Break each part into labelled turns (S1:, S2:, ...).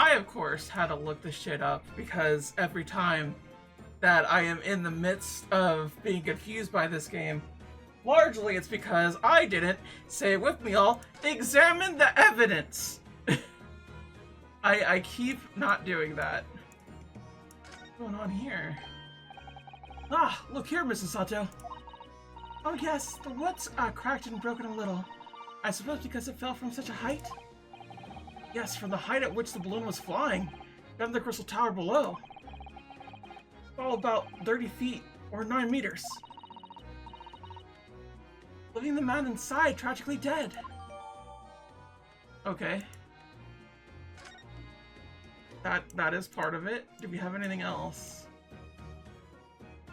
S1: I of course had to look this shit up because every time that I am in the midst of being confused by this game, largely it's because I didn't, say it with me all, examine the evidence. I keep not doing that. What's going on here? Ah, look here, Mrs. Sato. Oh yes, the wood's cracked and broken a little. I suppose because it fell from such a height? Yes, from the height at which the balloon was flying, down to the crystal tower below. All about 30 feet, or 9 meters. Leaving the man inside tragically dead. Okay. That is part of it. Do we have anything else?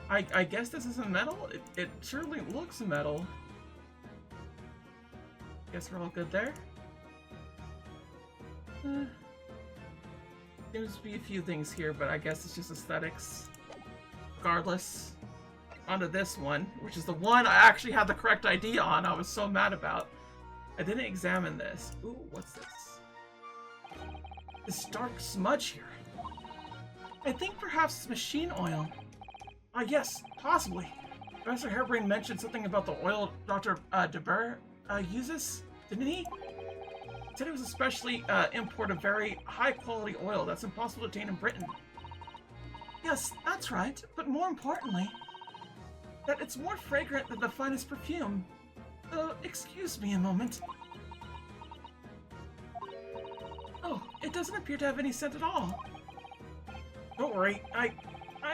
S1: I guess this isn't metal? It certainly looks metal. Guess we're all good there? Seems to be a few things here, but I guess it's just aesthetics. Regardless. Onto this one, which is the one I actually had the correct ID on. I was so mad about. I didn't examine this. Ooh, what's this? This dark smudge here. I think perhaps it's machine oil. Ah, yes, possibly. Professor Harebrained mentioned something about the oil Dr. DeBur uses, didn't he? He said it was especially import of very high-quality oil that's impossible to obtain in Britain. Yes, that's right, but more importantly, that it's more fragrant than the finest perfume. Excuse me a moment. Oh, it doesn't appear to have any scent at all. Don't worry, I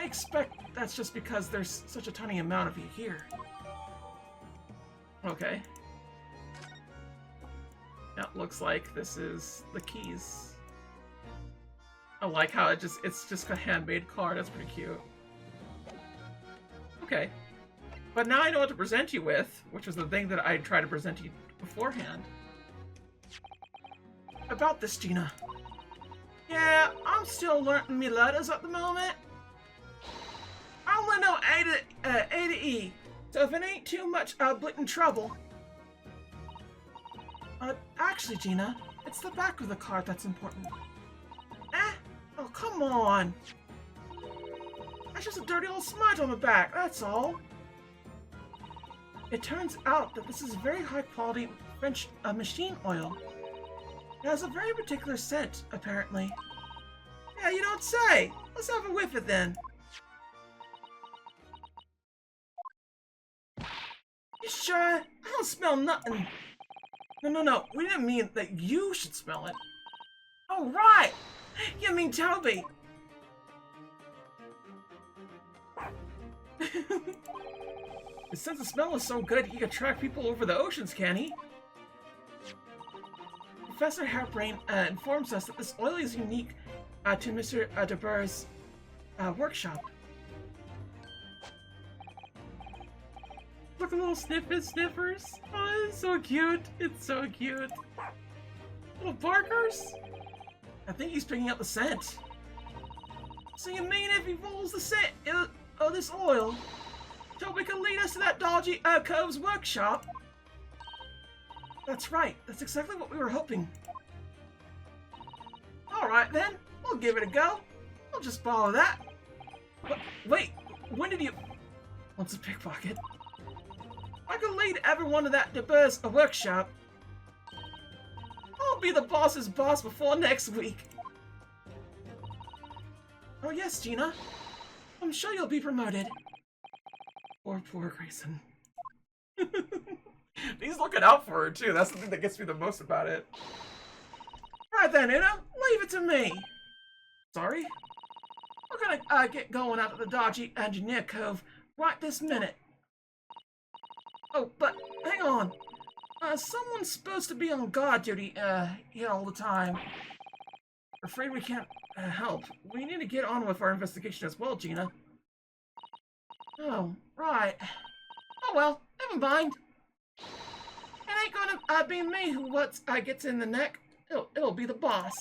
S1: expect that's just because there's such a tiny amount of you here. Okay. That looks like this is the keys. I like how it's just a handmade card. That's pretty cute. Okay. But now I know what to present you with, which was the thing that I tried to present you beforehand. About this, Gina. Yeah, I'm still learning me letters at the moment. I only know A to E, so if it ain't too much blatant trouble. Actually, Gina, it's the back of the card that's important. Oh, come on. That's just a dirty old smudge on the back, that's all. It turns out that this is very high quality French machine oil. It has a very particular scent, apparently. Yeah, you don't say. Let's have a whiff it then. You sure? I don't smell nothing. No. We didn't mean that you should smell it. Oh, right. You mean Toby. His sense of smell is so good he can track people over the oceans, can he? Professor Harebrained informs us that this oil is unique to Mr. DeBur's workshop. Look at little sniffers. Oh, it's so cute. It's so cute. Little barkers? I think he's picking up the scent. So you mean if he follows the scent of this oil, Toby can lead us to that dodgy Cove's workshop? That's right. That's exactly what we were hoping. Alright then. We'll give it a go. We'll just follow that. But, wait. When did you... What's a pickpocket? I can lead everyone to that DeBur's workshop. I'll be the boss's boss before next week. Oh yes, Gina. I'm sure you'll be promoted. Poor Grayson. He's looking out for her too. That's the thing that gets me the most about it. Right then, Una. Leave it to me. Sorry? We're gonna get going out of the dodgy engineer cove right this minute. Oh, but hang on. Someone's supposed to be on guard duty, here all the time. Afraid we can't help. We need to get on with our investigation as well, Gina. Oh, right. Oh well, never mind. It ain't gonna be me who gets in the neck. It'll be the boss.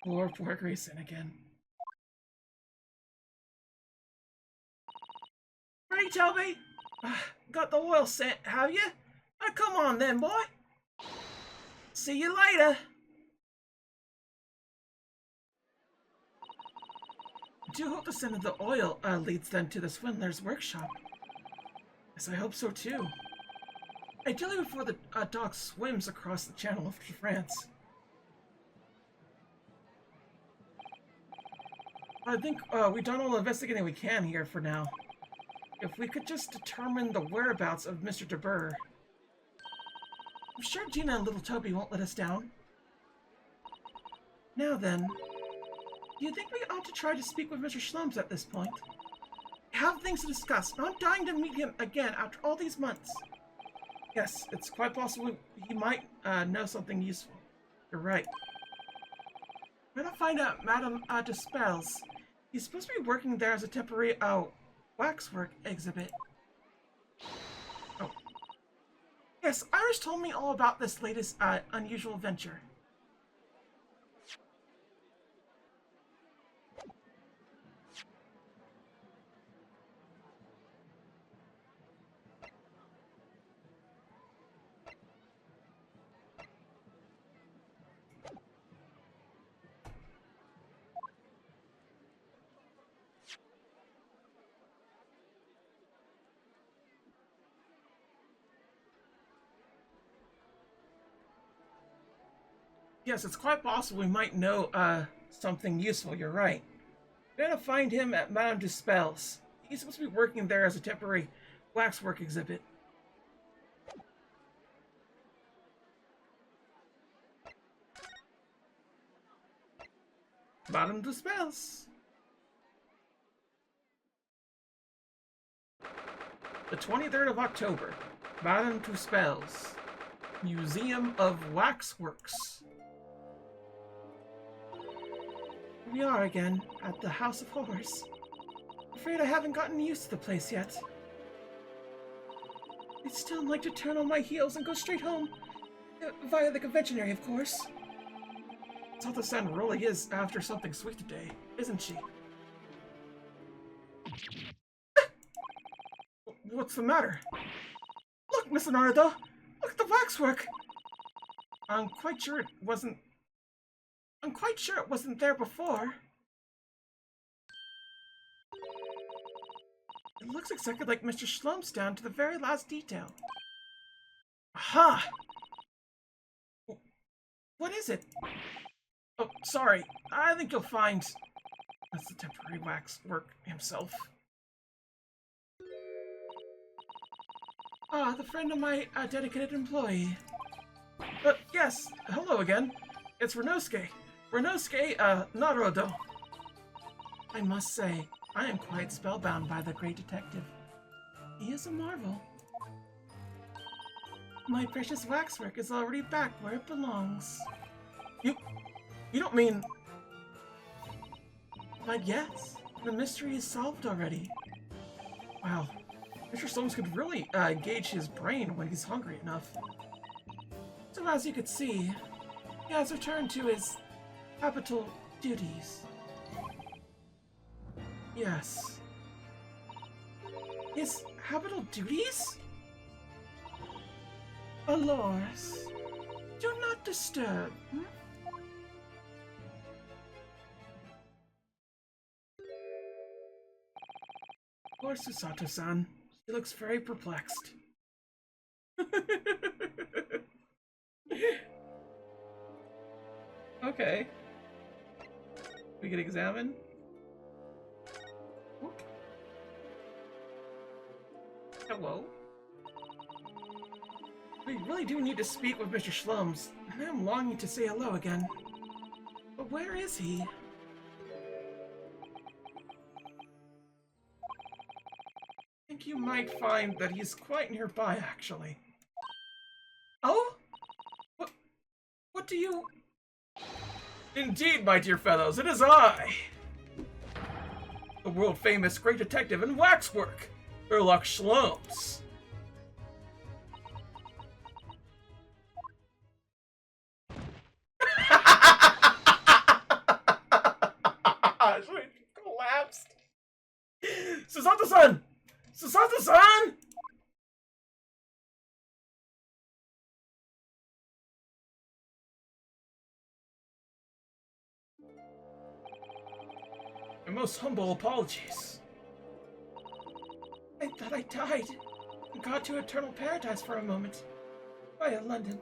S1: Poor Grayson again. Ready, Toby? Got the oil scent, have you? Come on then, boy. See you later. do hope the scent of the oil leads them to the swindler's workshop. Yes, I hope so too. Ideally before the dog swims across the channel to France. I think we've done all the investigating we can here for now. If we could just determine the whereabouts of Mr. De Burr. I'm sure Gina and little Toby won't let us down. Now then, do you think we ought to try to speak with Mr. Schlums at this point? We have things to discuss, and I'm dying to meet him again after all these months. Yes, it's quite possible he might know something useful. You're right. We're gonna find out Madame Despels. He's supposed to be working there as a temporary waxwork exhibit. Oh. Yes, Iris told me all about this latest unusual venture. Yes, it's quite possible we might know something useful, you're right. We're gonna find him at Madame Despels. He's supposed to be working there as a temporary waxwork exhibit. Madame Despels. The 23rd of October. Madame Despels. Museum of Waxworks. Here we are again, at the House of Horrors. Afraid I haven't gotten used to the place yet. I'd still like to turn on my heels and go straight home. Via the convention area, of course. Salta-san really is after something sweet today, isn't she? What's the matter? Look, Miss Leonardo! Look at the waxwork! I'm quite sure it wasn't there before. It looks exactly like Mr. Schlum's down to the very last detail. Aha! What is it? Oh, sorry. I think you'll find that's the temporary waxwork himself. Ah, the friend of my dedicated employee. Yes, hello again. It's Renosuke. Renosuke, Naruto. I must say, I am quite spellbound by the great detective. He is a marvel. My precious waxwork is already back where it belongs. You don't mean... But yes, the mystery is solved already. Wow, Mr. Solms could really engage his brain when he's hungry enough. So as you could see, he has returned to his habitual duties. Yes. His habitual duties? Alors, do not disturb. Poor Susato-san. She looks very perplexed. Okay. We can examine. Whoop. Hello. We really do need to speak with Mr. Schlums. I'm longing to say hello again. But where is he? I think you might find that he's quite nearby, actually. Oh? What do you... Indeed, my dear fellows, it is I! The world-famous great detective in waxwork, Sherlock Schlums. Collapsed. Susato-san! Susato-san! My most humble apologies. I thought I died and got to eternal paradise for a moment. Via London.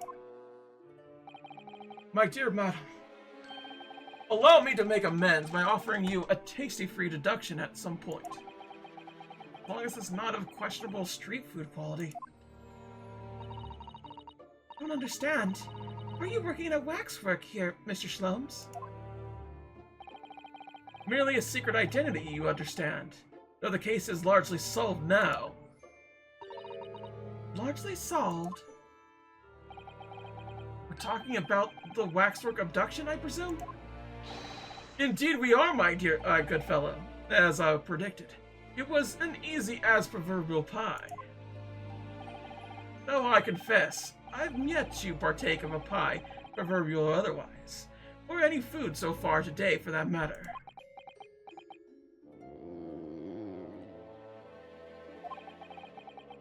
S1: My dear madam, allow me to make amends by offering you a tasty free deduction at some point. As long as it's not of questionable street food quality. I don't understand. Are you working at waxwork here, Mr. Shlomes? Merely a secret identity, you understand. Though the case is largely solved now. Largely solved? We're talking about the waxwork abduction, I presume? Indeed we are, my dear good fellow, as I predicted. It was an easy as proverbial pie. Though I confess, I've yet to partake of a pie, proverbial or otherwise, or any food so far today for that matter.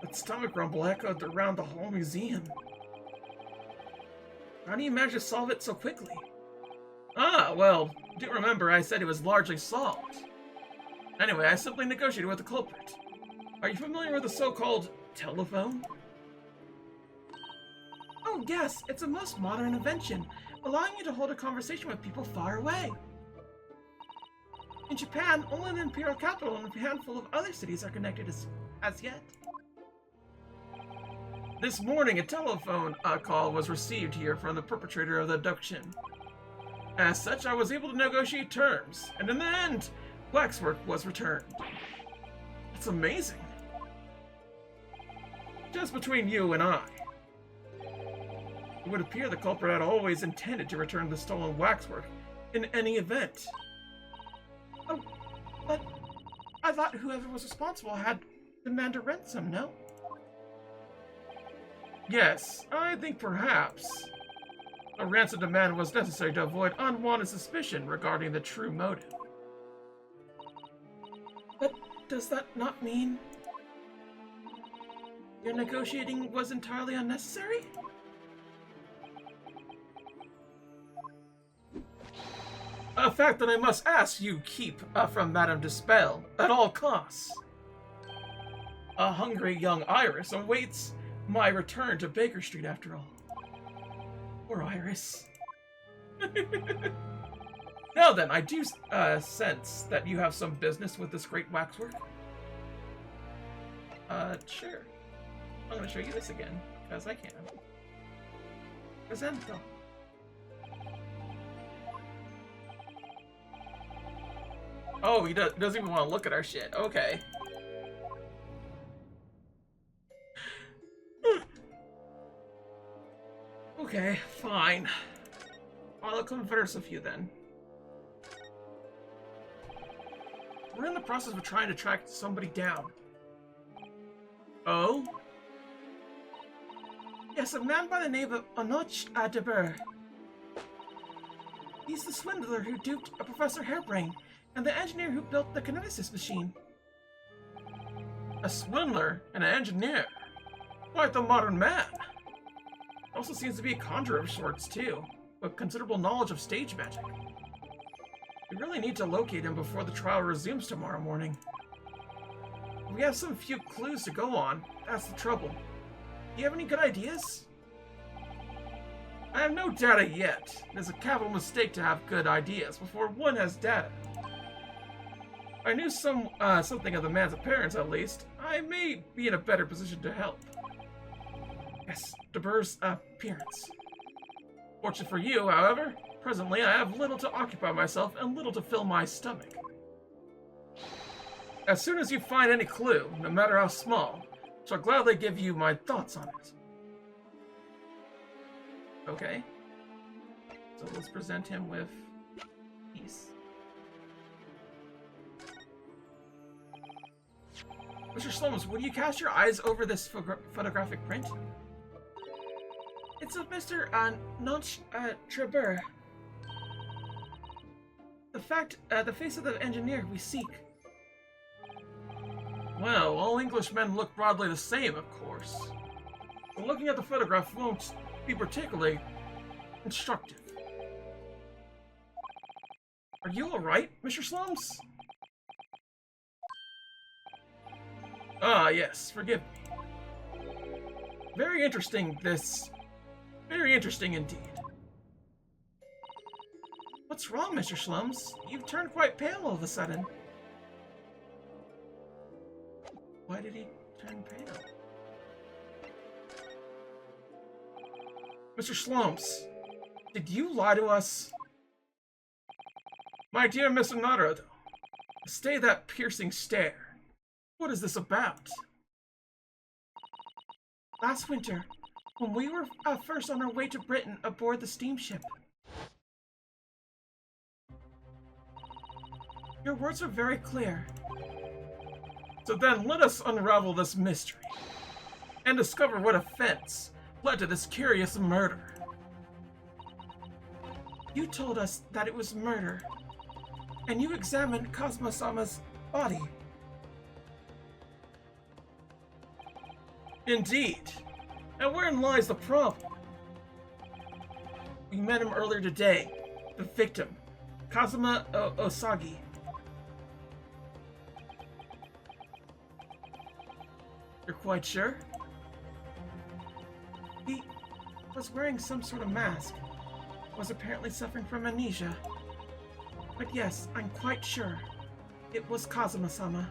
S1: That stomach rumble echoed around the whole museum. How do you manage to solve it so quickly? Ah, well, do remember I said it was largely solved. Anyway, I simply negotiated with the culprit. Are you familiar with the so-called telephone? Oh yes, it's a most modern invention, allowing you to hold a conversation with people far away. In Japan, only the imperial capital and a handful of other cities are connected as yet. This morning, a telephone call was received here from the perpetrator of the abduction. As such, I was able to negotiate terms, and in the end, waxwork was returned. That's amazing. Just between you and I. It would appear the culprit had always intended to return the stolen waxwork in any event. Oh, but I thought whoever was responsible had demanded a ransom, no? Yes, I think perhaps a ransom demand was necessary to avoid unwanted suspicion regarding the true motive. But does that not mean your negotiating was entirely unnecessary? A fact that I must ask you keep from Madame Dispel at all costs. A hungry young Iris awaits my return to Baker Street after all. Poor Iris. Now then, I do sense that you have some business with this great waxwork. Sure. I'm gonna show you this again, because I can. Presento. Oh, he doesn't even want to look at our shit. Okay. Okay, fine. I'll converse with you then. We're in the process of trying to track somebody down. Oh? Yes, a man by the name of Anoch Deber. He's the swindler who duped a Professor Hairbrain and the engineer who built the kineticist machine. A swindler and an engineer? Quite the modern man. Also seems to be a conjurer of sorts, too, with considerable knowledge of stage magic. We really need to locate him before the trial resumes tomorrow morning. We have some few clues to go on, that's the trouble. Do you have any good ideas? I have no data yet. It is a capital mistake to have good ideas before one has data. If I knew something of the man's appearance, at least, I may be in a better position to help. Yes, Deber's appearance. Fortunate for you, however, presently I have little to occupy myself and little to fill my stomach. As soon as you find any clue, no matter how small, I shall gladly give you my thoughts on it. Okay. So let's present him with peace. Mr. Shlomes, would you cast your eyes over this photographic print? It's of Mr. Notch Treber. The face of the engineer we seek. Well, all Englishmen look broadly the same, of course. But looking at the photograph won't be particularly instructive. Are you alright, Mr. Shlomes? Ah, yes, forgive me. Very interesting, this. Very interesting indeed. What's wrong, Mr. Schlums? You've turned quite pale all of a sudden. Why did he turn pale? Mr. Schlums, did you lie to us? My dear Mr. Naruto, stay that piercing stare. What is this about? Last winter, when we were first on our way to Britain aboard the steamship, your words are very clear. So then let us unravel this mystery and discover what offense led to this curious murder. You told us that it was murder, and you examined Kazuma-sama's body. Indeed. And wherein lies the problem? We met him earlier today, the victim, Kazuma Osagi. You're quite sure? He was wearing some sort of mask, was apparently suffering from amnesia. But yes, I'm quite sure it was Kazuma-sama.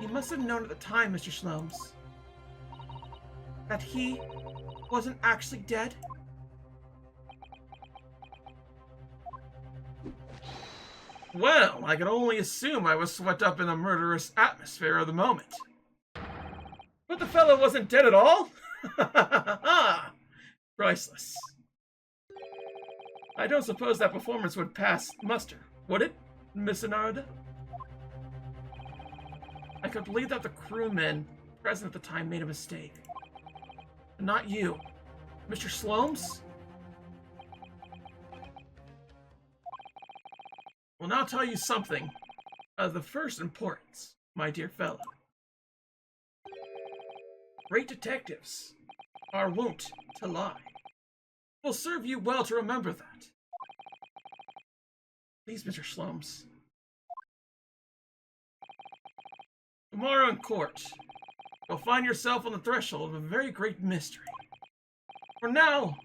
S1: You must have known at the time, Mr. Schlums, that he wasn't actually dead. Well, I can only assume I was swept up in the murderous atmosphere of the moment. But the fellow wasn't dead at all? Priceless. I don't suppose that performance would pass muster, would it, Miss Narada? I could believe that the crewmen present at the time made a mistake. But not you, Mr. Slomes? Will now tell you something of the first importance, my dear fellow. Great detectives are wont to lie. It will serve you well to remember that. Please, Mr. Slomes. Tomorrow in court, you'll find yourself on the threshold of a very great mystery. For now, I'm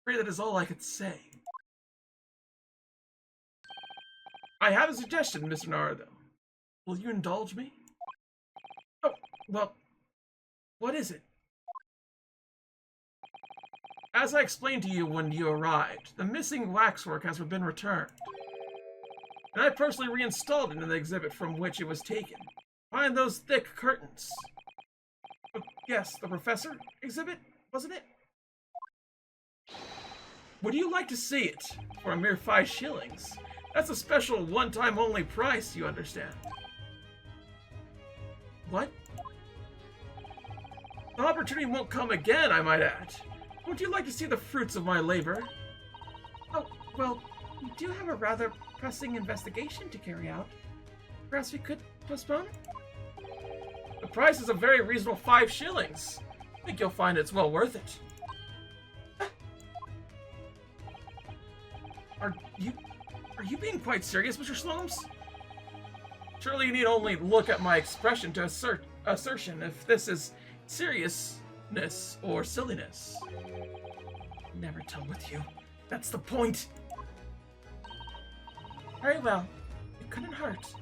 S1: afraid that is all I could say. I have a suggestion, Mr. Naruto. Will you indulge me? Oh, well, what is it? As I explained to you when you arrived, the missing waxwork has been returned. And I personally reinstalled it in the exhibit from which it was taken. Behind those thick curtains. Oh, yes, the professor exhibit, wasn't it? Would you like to see it for a mere 5 shillings? That's a special one-time only price, you understand. What? The opportunity won't come again, I might add. Would you like to see the fruits of my labor? Oh, well, we do have a rather pressing investigation to carry out. Perhaps we could postpone? The price is a very reasonable 5 shillings. I think you'll find it's well worth it. Are you being quite serious, Mr. Slomes? Surely you need only look at my expression to assertion if this is seriousness or silliness. Never tell with you. That's the point. Very well. It couldn't hurt.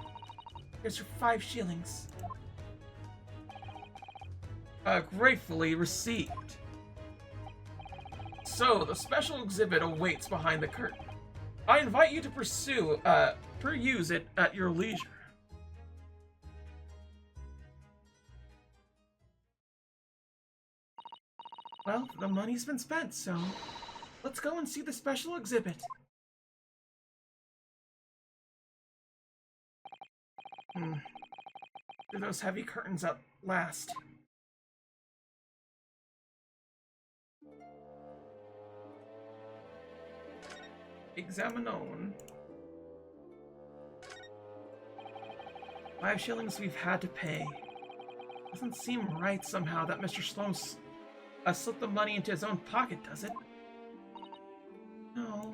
S1: Here's your 5 shillings. Gratefully received. So, the special exhibit awaits behind the curtain. I invite you to peruse it at your leisure. Well, the money's been spent, so let's go and see the special exhibit. Through those heavy curtains at last. Examine on. 5 shillings we've had to pay. Doesn't seem right somehow that Mr. Sloane slipped the money into his own pocket, does it? No.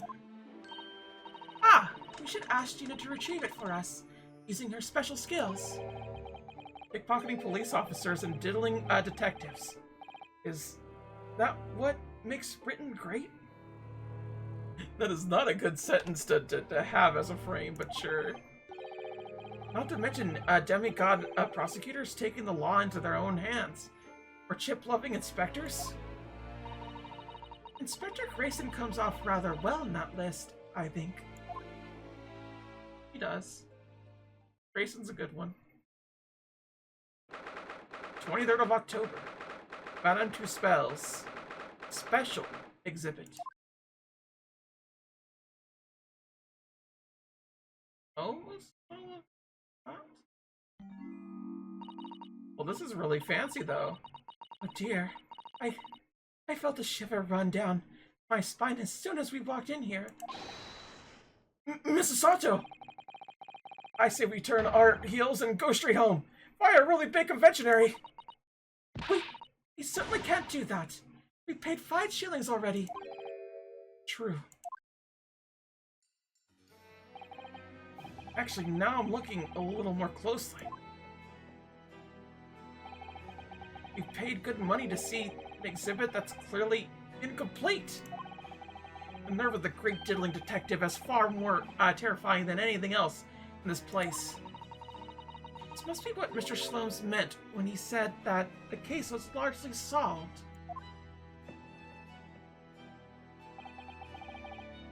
S1: Ah! We should ask Gina to retrieve it for us, using her special skills. Pickpocketing police officers and diddling detectives. Is that what makes Britain great? That is not a good sentence to have as a frame, but sure. Not to mention demigod prosecutors taking the law into their own hands. Or chip-loving inspectors. Inspector Grayson comes off rather well in that list, I think. He does. Grayson's a good one. 23rd of October. Madame Tuspel's special exhibit. Oh, what? Well, this is really fancy, though. Oh dear, I felt a shiver run down my spine as soon as we walked in here. Mrs. Sato! I say we turn our heels and go straight home. Fire a really big conventionary! We certainly can't do that. We paid 5 shillings already. True. Actually, now I'm looking a little more closely. We've paid good money to see an exhibit that's clearly incomplete. The nerve of the great diddling detective is far more terrifying than anything else in this place. This must be what Mr. Sloanes meant when he said that the case was largely solved.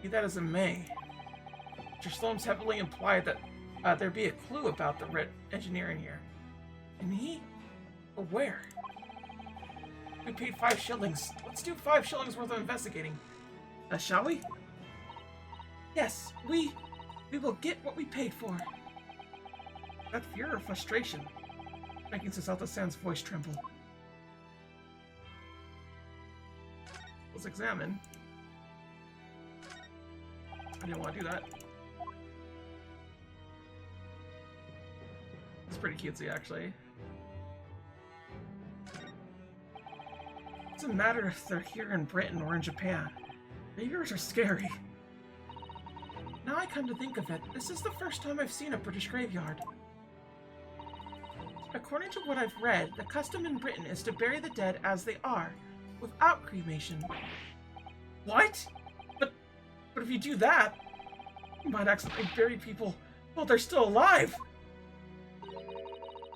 S1: Be that as it may, Mr. Sloanes heavily implied that there be a clue about the red engineering here. And he? Where? We paid 5 shillings. Let's do 5 shillings worth of investigating. Shall we? Yes, we will get what we paid for. That fear or frustration making Susato-san's voice tremble. Let's examine. I didn't want to do that. It's pretty cutesy, actually. It doesn't matter if they're here in Britain or in Japan. The years are scary. Now I come to think of it, this is the first time I've seen a British graveyard. According to what I've read, the custom in Britain is to bury the dead as they are, without cremation. What? But if you do that, you might accidentally bury people while they're still alive.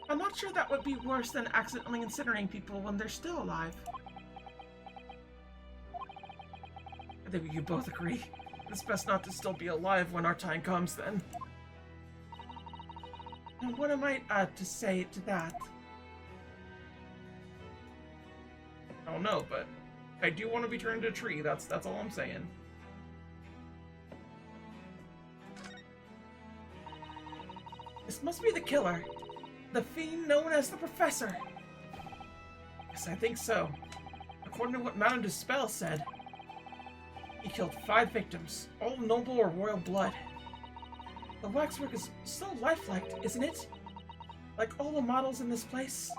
S1: I'm not sure that would be worse than accidentally incinerating people when they're still alive. I think we can both agree. It's best not to still be alive when our time comes, then. And what am I to say to that? I don't know, but I do want to be turned into a tree. That's all I'm saying. This must be the killer. The fiend known as the Professor. Yes, I think so. According to what Madame Duspel said, he killed 5 victims, all noble or royal blood. The waxwork is so lifelike, isn't it? Like all the models in this place?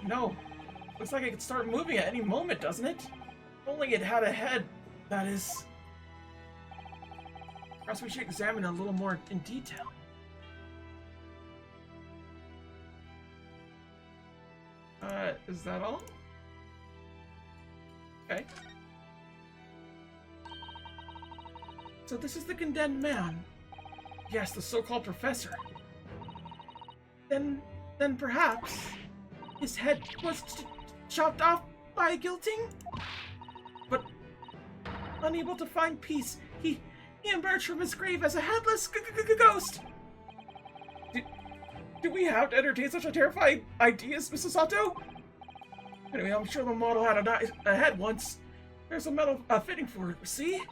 S1: No. Looks like it could start moving at any moment, doesn't it? If only it had a head, that is. Perhaps we should examine it a little more in detail. Is that all? Okay. So this is the condemned man. Yes, the so-called professor. Then perhaps his head was chopped off by a guillotine? But unable to find peace, he emerged from his grave as a headless ghost. Do we have to entertain such a terrifying ideas, Mrs. Sato? Anyway, I'm sure the model had a head once. There's a metal fitting for it, see?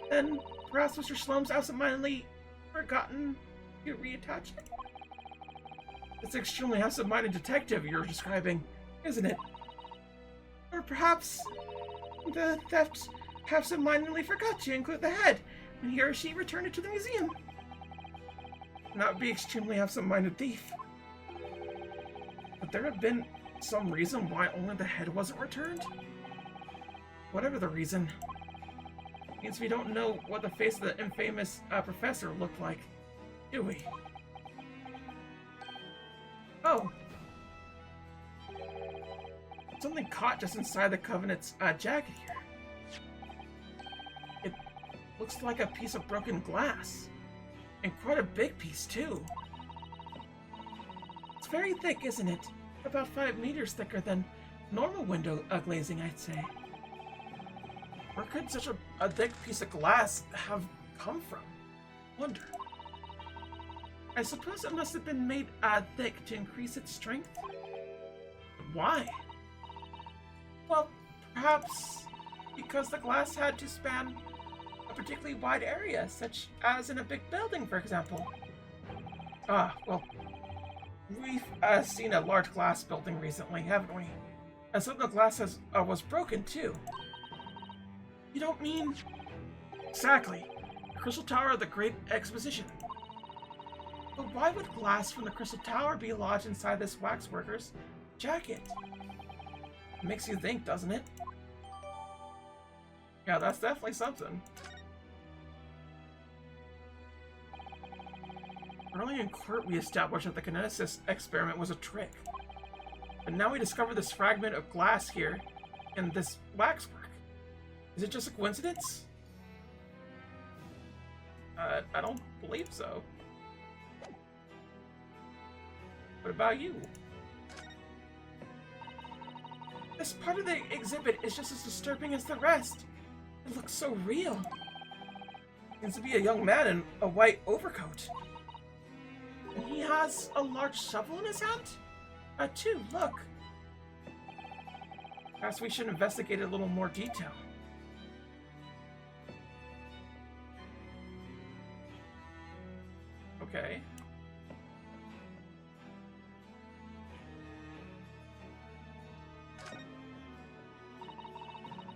S1: Then perhaps Mr. Sloane's absentmindedly forgotten to reattach it? It's an extremely absent-minded detective you're describing, isn't it? Or perhaps the theft absent-mindedly forgot to include the head when he or she returned it to the museum. And that would be extremely absent-minded thief. Would there have been some reason why only the head wasn't returned? Whatever the reason, Means we don't know what the face of the infamous professor looked like, do we? Oh. Something caught just inside the Covenant's jacket here. It looks like a piece of broken glass. And quite a big piece, too. It's very thick, isn't it? About 5 meters thicker than normal window glazing, I'd say. Where could such a thick piece of glass have come from? Wonder. I suppose it must have been made thick to increase its strength? Why? Well, perhaps because the glass had to span a particularly wide area, such as in a big building, for example. Well, we've seen a large glass building recently, haven't we? And some of the glass was broken, too. You don't mean... Exactly. The Crystal Tower of the Great Exposition. But why would glass from the Crystal Tower be lodged inside this waxworker's jacket? It makes you think, doesn't it? Yeah, that's definitely something. Early in court, we established that the kineticist experiment was a trick. But now we discover this fragment of glass here in this waxwork. Is it just a coincidence? I don't believe so. What about you? This part of the exhibit is just as disturbing as the rest. It looks so real. Seems to be a young man in a white overcoat. And he has a large shovel in his hand? Too, look. Perhaps we should investigate a little more detail. Okay.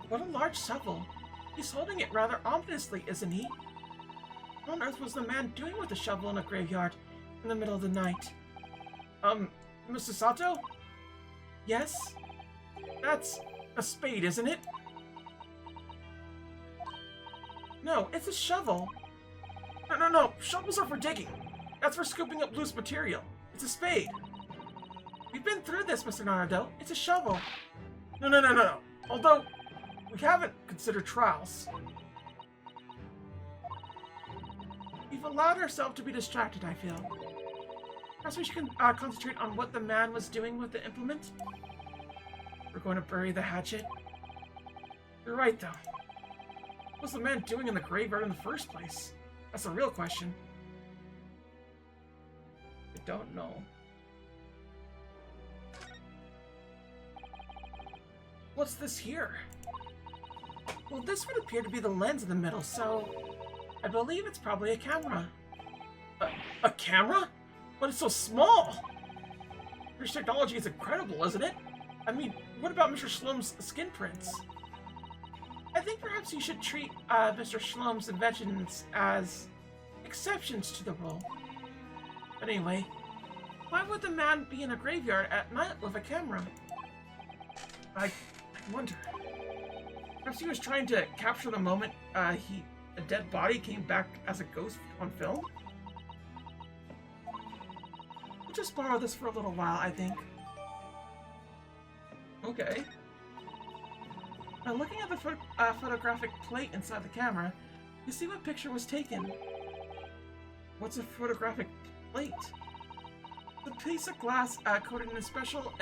S1: What a large shovel. He's holding it rather ominously, isn't he? What on earth was the man doing with the shovel in a graveyard in the middle of the night? Mr. Sato? Yes? That's a spade, isn't it? No, it's a shovel. No. Shovels are for digging. That's for scooping up loose material. It's a spade. We've been through this, Mr. Naruto. It's a shovel. No. Although, we haven't considered trials. We've allowed ourselves to be distracted, I feel. Perhaps we should concentrate on what the man was doing with the implement. We're going to bury the hatchet. You're right, though. What was the man doing in the graveyard in the first place? That's the real question. I don't know. What's this here? Well, this would appear to be the lens in the middle, so I believe it's probably a camera. A camera? But it's so small! British technology is incredible, isn't it? I mean, what about Mr. Shlom's skin prints? I think perhaps you should treat Mr. Shlom's inventions as exceptions to the rule. But anyway, why would the man be in a graveyard at night with a camera? I wonder. Perhaps he was trying to capture the moment a dead body came back as a ghost on film? We'll just borrow this for a little while, I think. Okay. Now looking at the photographic plate inside the camera, you see what picture was taken. What's a photographic plate? The piece of glass coated in a special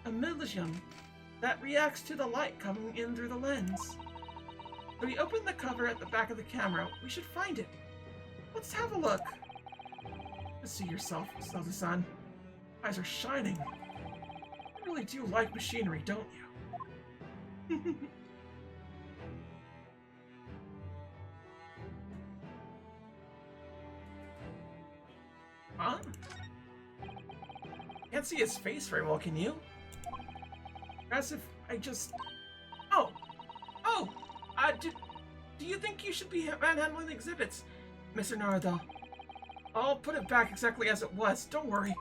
S1: emulsion that reacts to the light coming in through the lens. When we open the cover at the back of the camera, we should find it. Let's have a look. Let's see yourself, Sato-san. Eyes are shining. You really do like machinery, don't you? Huh? Can't see his face very well, can you? As if I just... Oh! Do you think you should be handling the exhibits, Mr. Naruto? I'll put it back exactly as it was, don't worry.